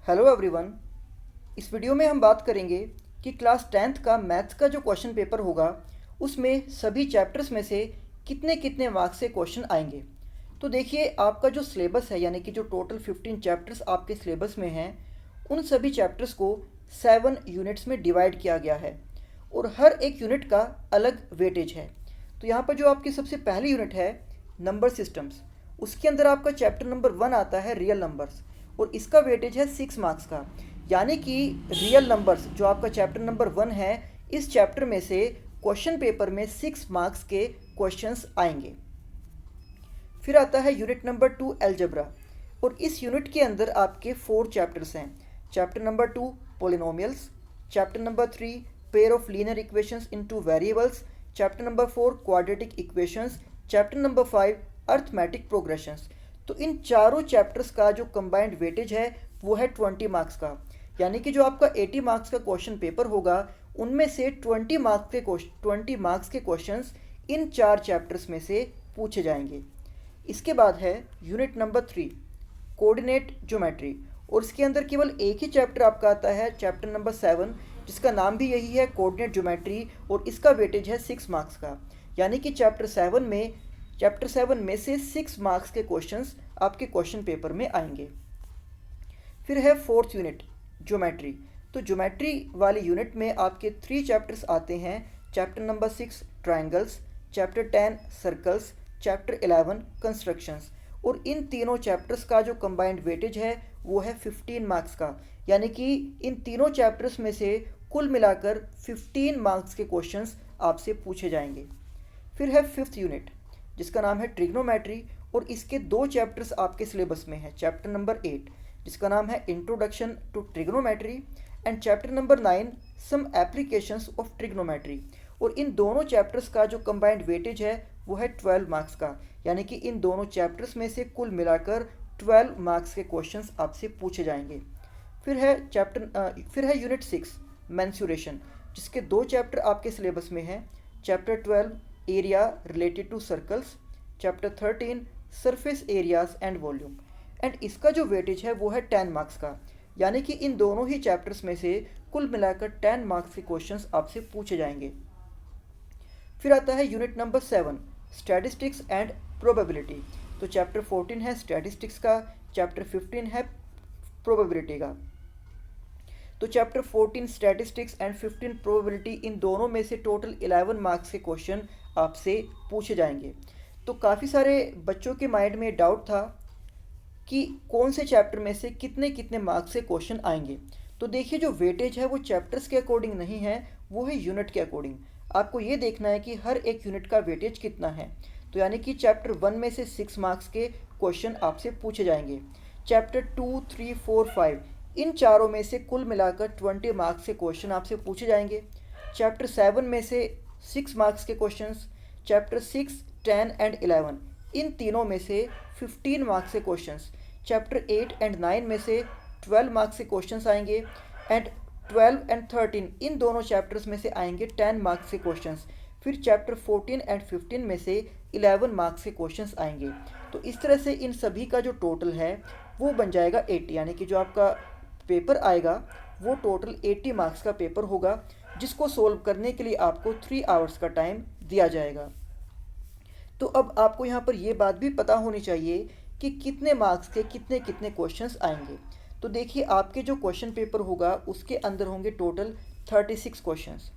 Hello everyone. इस video में हम बात करेंगे कि क्लास 10th का मैथ्स का जो क्वेश्चन पेपर होगा उसमें सभी चैप्टर्स में से कितने कितने मार्क्स से क्वेश्चन आएंगे। तो देखिए, आपका जो सिलेबस है यानी कि जो टोटल 15 चैप्टर्स आपके सिलेबस में हैं, उन सभी चैप्टर्स को 7 यूनिट्स में डिवाइड किया गया है और हर एक यूनिट का अलग वेटेज है। तो यहाँ पर जो आपकी सबसे पहली यूनिट है नंबर सिस्टम्स, उसके अंदर आपका चैप्टर नंबर 1 आता है रियल नंबर्स और इसका वेटेज है 6 मार्क्स का। यानी कि रियल नंबर्स जो आपका चैप्टर नंबर 1 है, इस चैप्टर में से क्वेश्चन पेपर में 6 मार्क्स के क्वेश्चंस आएंगे। फिर आता है यूनिट नंबर 2 अलजेब्रा और इस यूनिट के अंदर आपके 4 चैप्टर्स हैं। Chapter number 2 polynomials, chapter number 3 pair of linear equations into variables, chapter number 4 quadratic equations, chapter number 5 arithmetic progressions. तो इन चारों चैप्टर्स का जो कंबाइंड वेटेज है वो है 20 मार्क्स का। यानी कि जो आपका 80 मार्क्स का क्वेश्चन पेपर होगा उनमें से 20 मार्क्स के क्वेश्चंस इन 4 चैप्टर्स में से पूछे जाएंगे। इसके बाद है यूनिट नंबर 3 कोऑर्डिनेट ज्योमेट्री और इसके अंदर केवल एक ही चैप्टर आपका आता है, चैप्टर नंबर 7, जिसका नाम भी यही है कोऑर्डिनेट ज्योमेट्री और इसका वेटेज है 6 मार्क्स का। यानी कि चैप्टर 7 में से 6 मार्क्स के क्वेश्चंस आपके क्वेश्चन पेपर में आएंगे। फिर है 4th यूनिट ज्योमेट्री। तो ज्योमेट्री वाली यूनिट में आपके 3 चैप्टर्स आते हैं। Chapter number 6 triangles, chapter 10 circles, chapter 11 constructions और इन तीनों चैप्टर्स का जो कंबाइंड वेटेज है वो है 15 मार्क्स का। यानी कि इन तीनों चैप्टर्स में से कुल मिलाकर 15 मार्क्स के क्वेश्चंस आपसे पूछे जाएंगे। फिर है 5th यूनिट जिसका नाम है ट्रिग्नोमेट्री और इसके 2 चैप्टर्स आपके सिलेबस में है। चैप्टर नंबर 8 जिसका नाम है introduction to trigonometry and chapter number 9 some applications of trigonometry. और इन दोनों चैप्टर्स का जो कंबाइंड वेटेज है वो है 12 मार्क्स का। यानी कि इन दोनों चैप्टर्स में से कुल मिलाकर 12 मार्क्स के क्वेश्चंस आपसे पूछे जाएंगे। फिर है यूनिट 6 मेंसुरेशन जिसके 2 चैप्टर आपके सिलेबस में हैं। Chapter 12 area related to circles, chapter 13 surface areas and volume and इसका जो वेटेज है वो है 10 मार्क्स का। यानी कि इन दोनों ही चैप्टर्स में से कुल मिलाकर 10 मार्क्स के क्वेश्चंस आपसे पूछे जाएंगे। फिर आता है unit number 7 statistics and probability. तो चैप्टर 14 है स्टैटिस्टिक्स का, चैप्टर 15 है प्रोबेबिलिटी का। तो चैप्टर 14 स्टैटिस्टिक्स एंड 15 प्रोबेबिलिटी, इन दोनों में से टोटल 11 मार्क्स के क्वेश्चन आपसे पूछे जाएंगे। तो काफ़ी सारे बच्चों के माइंड में डाउट था कि कौन से चैप्टर में से कितने कितने मार्क्स से क्वेश्चन आएंगे। तो देखिए, जो वेटेज है वो चैप्टर्स के अकॉर्डिंग नहीं है, वो है यूनिट के अकॉर्डिंग। आपको ये देखना है कि हर एक यूनिट का वेटेज कितना है। तो यानी कि चैप्टर 1 में से 6 मार्क्स के क्वेश्चन आपसे पूछे जाएंगे। चैप्टर 2, 3, 4, 5 इन चारों में से कुल मिलाकर 20 मार्क्स के क्वेश्चन आपसे पूछे जाएंगे। चैप्टर 7 में से 6 मार्क्स के क्वेश्चंस, चैप्टर 6, 10 एंड 11 इन तीनों में से 15 मार्क्स के क्वेश्चंस, चैप्टर 8 एंड 9 में से 12 मार्क्स के क्वेश्चंस आएंगे एंड 12 एंड 13 इन दोनों चैप्टर्स में से आएंगे 10 मार्क्स के क्वेश्चंस। फिर चैप्टर 14 एंड 15 में से 11 मार्क्स के क्वेश्चंस आएंगे। तो इस तरह से इन सभी का जो टोटल है वो बन जाएगा 80। यानी कि जो आपका पेपर आएगा वो टोटल 80 मार्क्स का पेपर होगा, जिसको सोल्व करने के लिए आपको 3 आवर्स का टाइम दिया जाएगा। तो अब आपको यहाँ पर ये बात भी पता होनी चाहिए कि कितने मार्क्स के कितने कितने क्वेश्चंस आएंगे। तो देखिए, आपके जो क्वेश्चन पेपर होगा उसके अंदर होंगे टोटल 36 क्वेश्चंस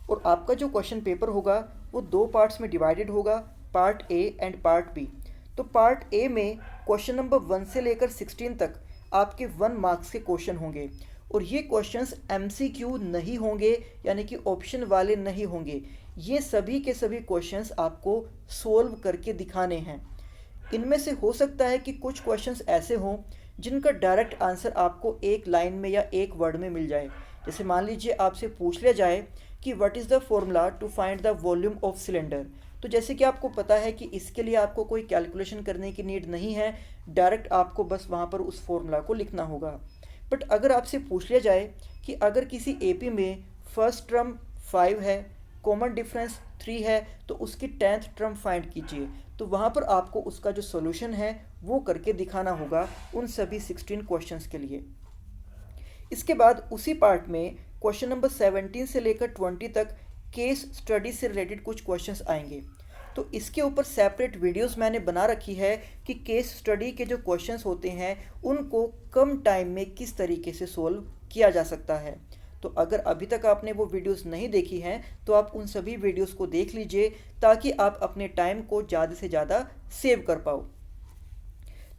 और आपका जो क्वेश्चन पेपर होगा वो 2 पार्ट्स में डिवाइडेड होगा, part A and part B. तो पार्ट ए में क्वेश्चन नंबर 1 से लेकर 16 तक आपके 1 मार्क्स के क्वेश्चन होंगे और ये क्वेश्चंस एमसीक्यू नहीं होंगे, यानी कि ऑप्शन वाले नहीं होंगे। ये सभी के सभी क्वेश्चंस आपको सोल्व करके दिखाने हैं। इनमें से हो सकता है कि कुछ क्वेश्चंस ऐसे हों जिनका डायरेक्ट आंसर आपको एक लाइन में या एक वर्ड में मिल जाए। जैसे मान लीजिए आपसे पूछ लिया जाए कि what is the formula to find the volume of cylinder. तो जैसे कि आपको पता है कि इसके लिए आपको कोई कैलकुलेशन करने की नीड नहीं है, डायरेक्ट आपको बस वहाँ पर उस फॉर्मूला को लिखना होगा। बट अगर आपसे पूछ लिया जाए कि अगर किसी एपी में फर्स्ट टर्म 5 है, कॉमन डिफरेंस 3 है, तो उसकी 10th टर्म फाइंड कीजिए, तो वहाँ पर आपको उसका जो सॉल्यूशन है वो करके दिखाना होगा उन सभी 16 क्वेश्चंस के लिए। इसके बाद उसी पार्ट में क्वेश्चन नंबर 17 से लेकर 20 तक केस स्टडी से रिलेटेड कुछ क्वेश्चंस आएंगे। तो इसके ऊपर सेपरेट वीडियोस मैंने बना रखी है कि केस स्टडी के जो क्वेश्चंस होते हैं उनको कम टाइम में किस तरीके से सोल्व किया जा सकता है। तो अगर अभी तक आपने वो वीडियोस नहीं देखी हैं तो आप उन सभी वीडियोस को देख लीजिए ताकि आप अपने टाइम को ज़्यादा से ज़्यादा सेव कर पाओ।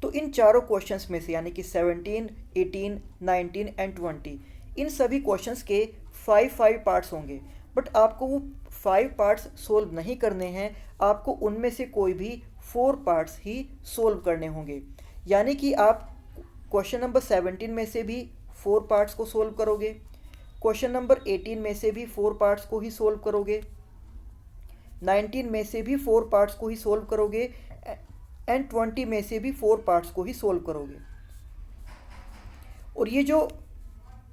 तो इन चारों क्वेश्चंस में से यानी कि 17, 18, 19 एंड 20 इन सभी क्वेश्चंस के 5 पार्ट्स होंगे। बट आपको वो 5 पार्ट्स सोल्व नहीं करने हैं, आपको उनमें से कोई भी 4 पार्ट्स ही सोल्व करने होंगे। यानी कि आप क्वेश्चन नंबर 17 में से भी 4 पार्ट्स को सोल्व करोगे, क्वेश्चन नंबर 18 में से भी 4 पार्ट्स को ही सोल्व करोगे, 19 में से भी 4 पार्ट्स को ही सोल्व करोगे एंड 20 में से भी 4 पार्ट्स को ही सोल्व करोगे। और ये जो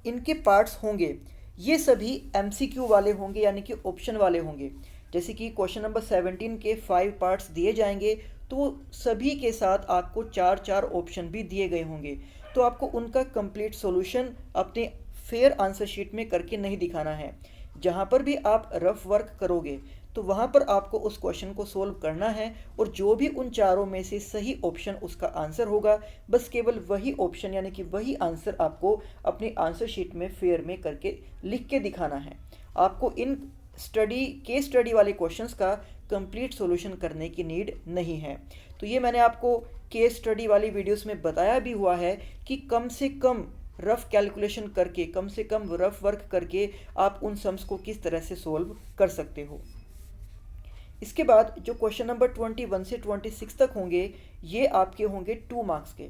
इनके पार्ट्स होंगे ये सभी MCQ वाले होंगे यानी कि ऑप्शन वाले होंगे। जैसे कि क्वेश्चन नंबर 17 के 5 पार्ट्स दिए जाएंगे तो सभी के साथ आपको 4 ऑप्शन भी दिए गए होंगे। तो आपको उनका कंप्लीट सॉल्यूशन अपने फेयर आंसर शीट में करके नहीं दिखाना है। जहाँ पर भी आप रफ वर्क करोगे तो वहाँ पर आपको उस क्वेश्चन को सोल्व करना है और जो भी उन चारों में से सही ऑप्शन उसका आंसर होगा बस केवल वही ऑप्शन यानी कि वही आंसर आपको अपनी आंसर शीट में फेयर में करके लिख के दिखाना है। आपको इन केस स्टडी वाले क्वेश्चंस का कंप्लीट सॉल्यूशन करने की नीड नहीं है। तो ये मैंने आपको केस स्टडी वाली वीडियोस में बताया भी हुआ है कि कम से कम रफ कैलकुलेशन करके, कम से कम रफ वर्क करके आप उन सम्स को किस तरह से सोल्व कर सकते हो। इसके बाद जो क्वेश्चन नंबर 21 से 26 तक होंगे ये आपके होंगे 2 मार्क्स के।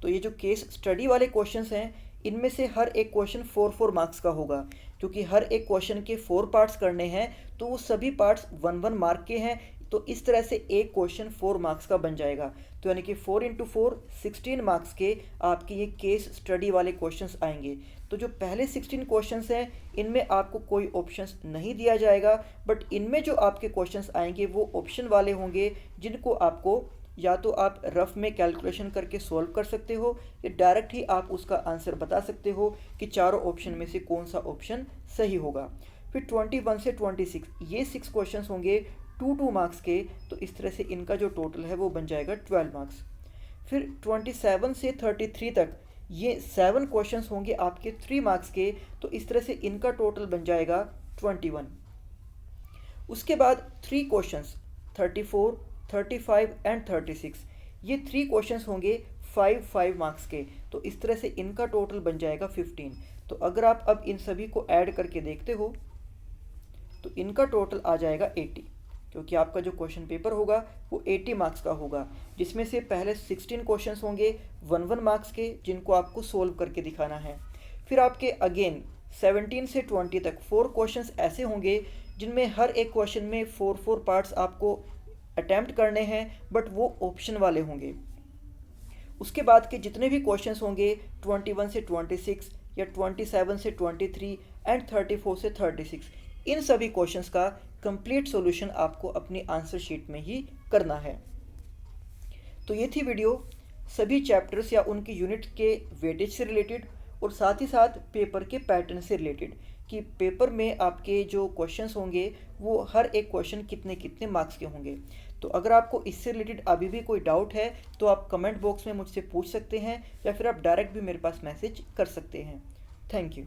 तो ये जो केस स्टडी वाले क्वेश्चंस हैं इनमें से हर एक क्वेश्चन 4 मार्क्स का होगा, क्योंकि हर एक क्वेश्चन के 4 पार्ट्स करने हैं तो वो सभी पार्ट्स 1 मार्क के हैं। तो इस तरह से एक क्वेश्चन 4 मार्क्स का बन जाएगा। तो यानी कि 4 × 4 16 मार्क्स के आपके ये केस स्टडी वाले क्वेश्चंस आएंगे। तो जो पहले 16 क्वेश्चंस हैं इनमें आपको कोई ऑप्शंस नहीं दिया जाएगा, बट इनमें जो आपके क्वेश्चंस आएंगे वो ऑप्शन वाले होंगे जिनको आपको या तो आप रफ में कैलकुलेशन करके सॉल्व कर सकते हो या डायरेक्ट ही आप उसका आंसर बता सकते हो कि चारों ऑप्शन में से कौन सा ऑप्शन सही होगा। फिर 21 से 26 ये 6 क्वेश्चंस होंगे 2 मार्क्स के। तो इस तरह से इनका जो टोटल है वो बन जाएगा 12 मार्क्स। फिर 27 से 33 तक ये 7 क्वेश्चंस होंगे आपके 3 मार्क्स के। तो इस तरह से इनका टोटल बन जाएगा 21। उसके बाद 3 क्वेश्चंस 34, 35 एंड 36 ये 3 क्वेश्चंस होंगे 5 मार्क्स के। तो इस तरह से इनका टोटल बन जाएगा 15। तो अगर आप अब इन सभी को ऐड करके देखते हो तो इनका टोटल आ जाएगा 80, क्योंकि आपका जो क्वेश्चन पेपर होगा वो 80 मार्क्स का होगा, जिसमें से पहले 16 क्वेश्चंस होंगे 1 मार्क्स के जिनको आपको सोल्व करके दिखाना है। फिर आपके अगेन 17 से 20 तक 4 क्वेश्चंस ऐसे होंगे जिनमें हर एक क्वेश्चन में 4 पार्ट्स आपको अटैम्प्ट करने हैं, बट वो ऑप्शन वाले होंगे। उसके बाद के जितने भी क्वेश्चंस होंगे 21 से 26 या 27 से 23 एंड 34 से 36 इन सभी क्वेश्चंस का कंप्लीट सॉल्यूशन आपको अपनी आंसर शीट में ही करना है। तो ये थी वीडियो सभी चैप्टर्स या उनकी यूनिट के वेटेज से रिलेटेड और साथ ही साथ पेपर के पैटर्न से रिलेटेड कि पेपर में आपके जो क्वेश्चंस होंगे वो हर एक क्वेश्चन कितने कितने मार्क्स के होंगे। तो अगर आपको इससे रिलेटेड अभी भी कोई डाउट है तो आप कमेंट बॉक्स में मुझसे पूछ सकते हैं या फिर आप डायरेक्ट भी मेरे पास मैसेज कर सकते हैं। Thank you.